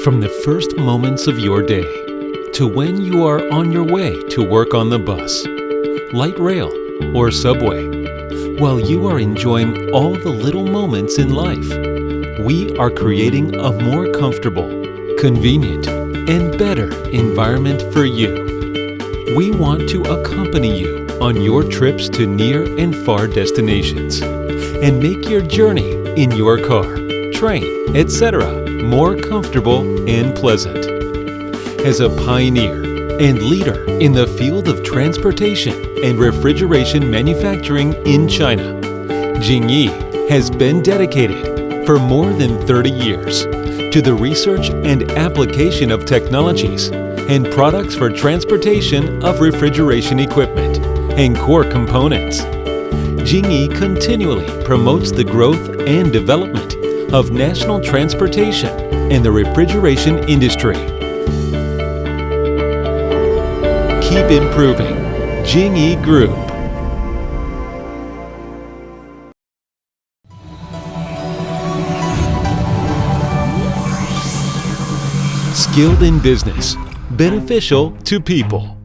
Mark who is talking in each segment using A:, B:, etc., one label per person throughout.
A: From the first moments of your day to when you are on your way to work on the bus, light rail, or subway, while you are enjoying all the little moments in life, we are creating a more comfortable, convenient, and better environment for you. We want to accompany you on your trips to near and far destinations and make your journey in your car, train, etc. more comfortable and pleasant. As a pioneer and leader in the field of transportation and refrigeration manufacturing in China, Jingyi has been dedicated for more than 30 years to the research and application of technologies and products for transportation of refrigeration equipment and core components. Jingyi continually promotes the growth and development of national transportation and the refrigeration industry. Keep improving. JingyiGroup. Skilled in business, beneficial to people.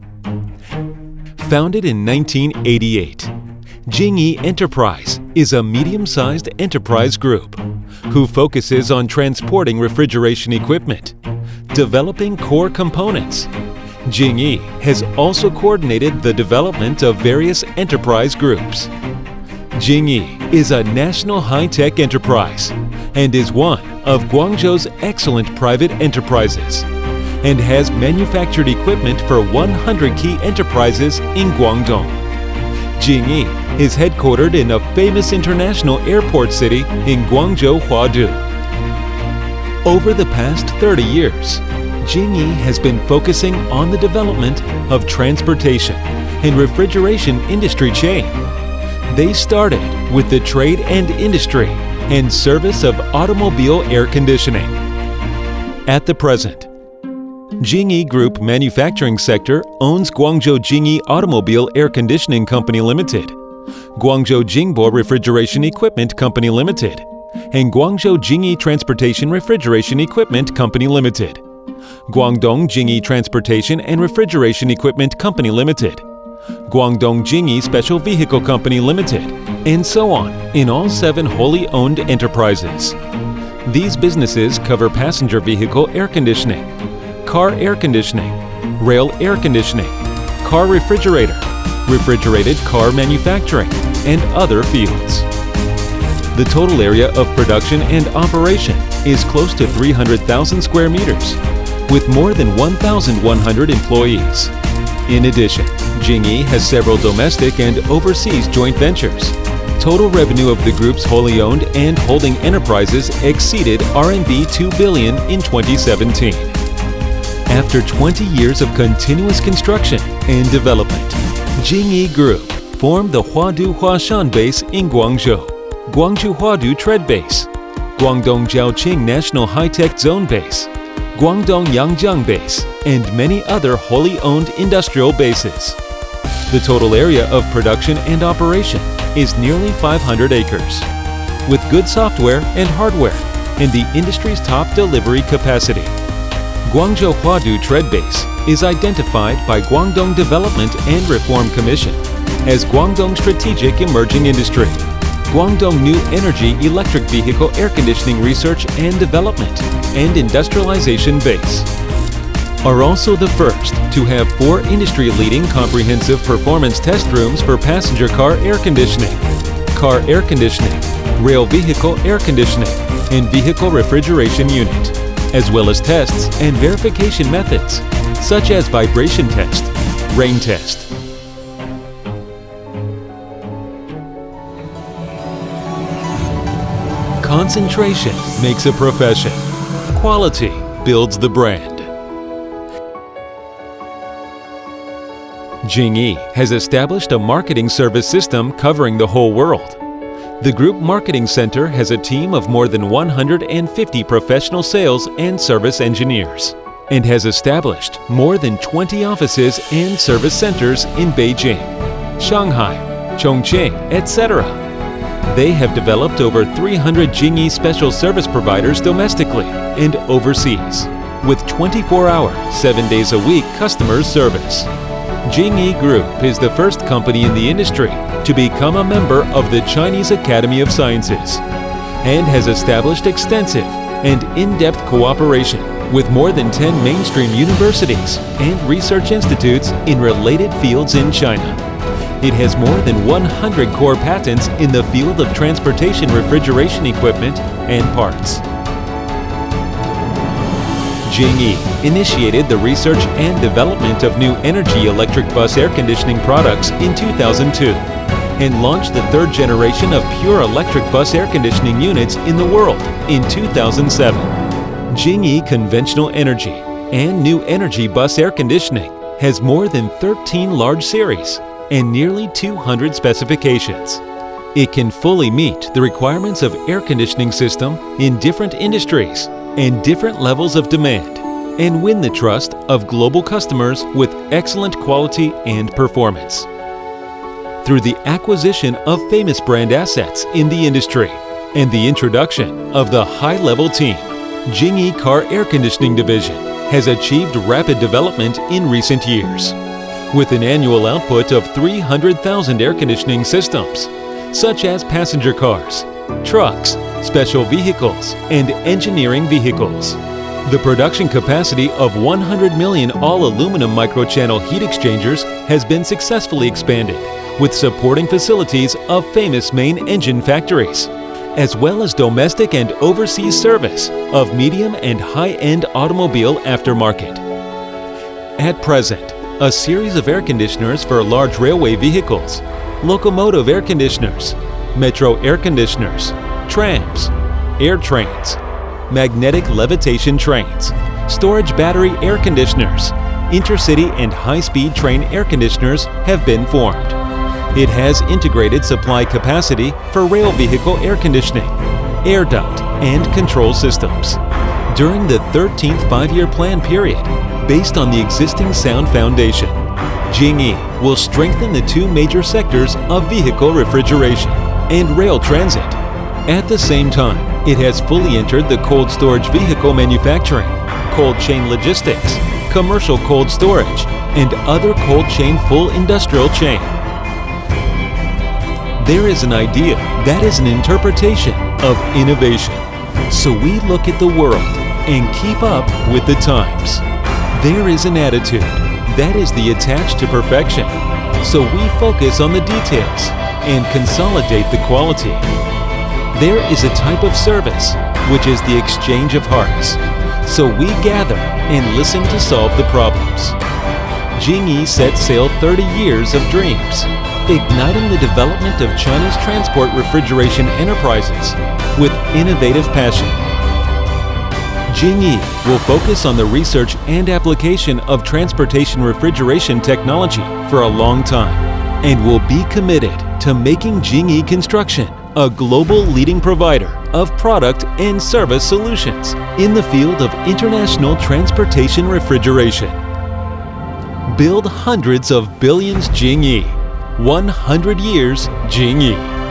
A: Founded in 1988, Jingyi Enterprise is a medium-sized enterprise group who focuses on transporting refrigeration equipment, developing core components. Jingyi has also coordinated the development of various enterprise groups. Jingyi is a national high-tech enterprise and is one of Guangzhou's excellent private enterprises and has manufactured equipment for 100 key enterprises in Guangdong. Jingyi is headquartered in a famous international airport city in Guangzhou, Huadu. Over the past 30 years, Jingyi has been focusing on the development of transportation and refrigeration industry chain. They started with the trade and industry and service of automobile air conditioning. At the present, JingyiGroup manufacturing sector owns Guangzhou Jingyi Automobile Air Conditioning Company Limited, Guangzhou Jingbo Refrigeration Equipment Company Limited, and Guangzhou Jingyi Transportation Refrigeration Equipment Company Limited, Guangdong Jingyi Transportation and Refrigeration Equipment Company Limited, Guangdong Jingyi Special Vehicle Company Limited, and so on in all 7 wholly owned enterprises. These businesses cover passenger vehicle air conditioning, car air conditioning, rail air conditioning, car refrigerator, refrigerated car manufacturing, and other fields. The total area of production and operation is close to 300,000 square meters, with more than 1,100 employees. In addition, Jingyi has several domestic and overseas joint ventures. Total revenue of the group's wholly owned and holding enterprises exceeded RMB 2 billion in 2017. After 20 years of continuous construction and development, JingyiGroup formed the Huadu Huashan Base in Guangzhou, Guangzhou Huadu Tread Base, Guangdong Jiaoqing National High-Tech Zone Base, Guangdong Yangjiang Base, and many other wholly owned industrial bases. The total area of production and operation is nearly 500 acres, with good software and hardware and the industry's top delivery capacity. Guangzhou Huadu Tread Base is identified by Guangdong Development and Reform Commission as Guangdong Strategic Emerging Industry, Guangdong New Energy Electric Vehicle Air Conditioning Research and Development and Industrialization Base. Are also the first to have 4 industry-leading comprehensive performance test rooms for passenger car air conditioning, rail vehicle air conditioning, and vehicle refrigeration unit, as well as tests and verification methods, such as vibration test, rain test. Concentration makes a profession. Quality builds the brand. Jingyi has established a marketing service system covering the whole world. The Group Marketing Center has a team of more than 150 professional sales and service engineers and has established more than 20 offices and service centers in Beijing, Shanghai, Chongqing, etc. They have developed over 300 Jingyi special service providers domestically and overseas, with 24-hour, 7 days a week customer service. JingyiGroup is the first company in the industry to become a member of the Chinese Academy of Sciences and has established extensive and in-depth cooperation with more than 10 mainstream universities and research institutes in related fields in China. It has more than 100 core patents in the field of transportation refrigeration equipment and parts. Jingyi initiated the research and development of new energy electric bus air conditioning products in 2002 and launched the third generation of pure electric bus air conditioning units in the world in 2007. Jingyi Conventional Energy and New Energy Bus Air Conditioning has more than 13 large series and nearly 200 specifications. It can fully meet the requirements of air conditioning system in different industries and different levels of demand, and win the trust of global customers with excellent quality and performance. Through the acquisition of famous brand assets in the industry and the introduction of the high-level team, Jingyi Car Air Conditioning Division has achieved rapid development in recent years, with an annual output of 300,000 air conditioning systems, such as passenger cars, trucks, special vehicles, and engineering vehicles. The production capacity of 100 million all-aluminum microchannel heat exchangers has been successfully expanded, with supporting facilities of famous main engine factories, as well as domestic and overseas service of medium and high-end automobile aftermarket. At present, a series of air conditioners for large railway vehicles, locomotive air conditioners, metro air conditioners, trams, air trains, magnetic levitation trains, storage battery air conditioners, intercity and high-speed train air conditioners have been formed. It has integrated supply capacity for rail vehicle air conditioning, air duct, and control systems. During the 13th five-year plan period, based on the existing sound foundation, Jingyi will strengthen the two major sectors of vehicle refrigeration and rail transit. At the same time, it has fully entered the cold storage vehicle manufacturing, cold chain logistics, commercial cold storage, and other cold chain full industrial chain. There is an idea that is an interpretation of innovation. So we look at the world and keep up with the times. There is an attitude that is the attached to perfection. So we focus on the details and consolidate the quality. There is a type of service, which is the exchange of hearts. So we gather and listen to solve the problems. Jingyi set sail 30 years of dreams, igniting the development of China's transport refrigeration enterprises with innovative passion. Jingyi will focus on the research and application of transportation refrigeration technology for a long time and will be committed to making Jingyi Construction a global leading provider of product and service solutions in the field of international transportation refrigeration. Build hundreds of billions Jingyi. 100 years Jingyi.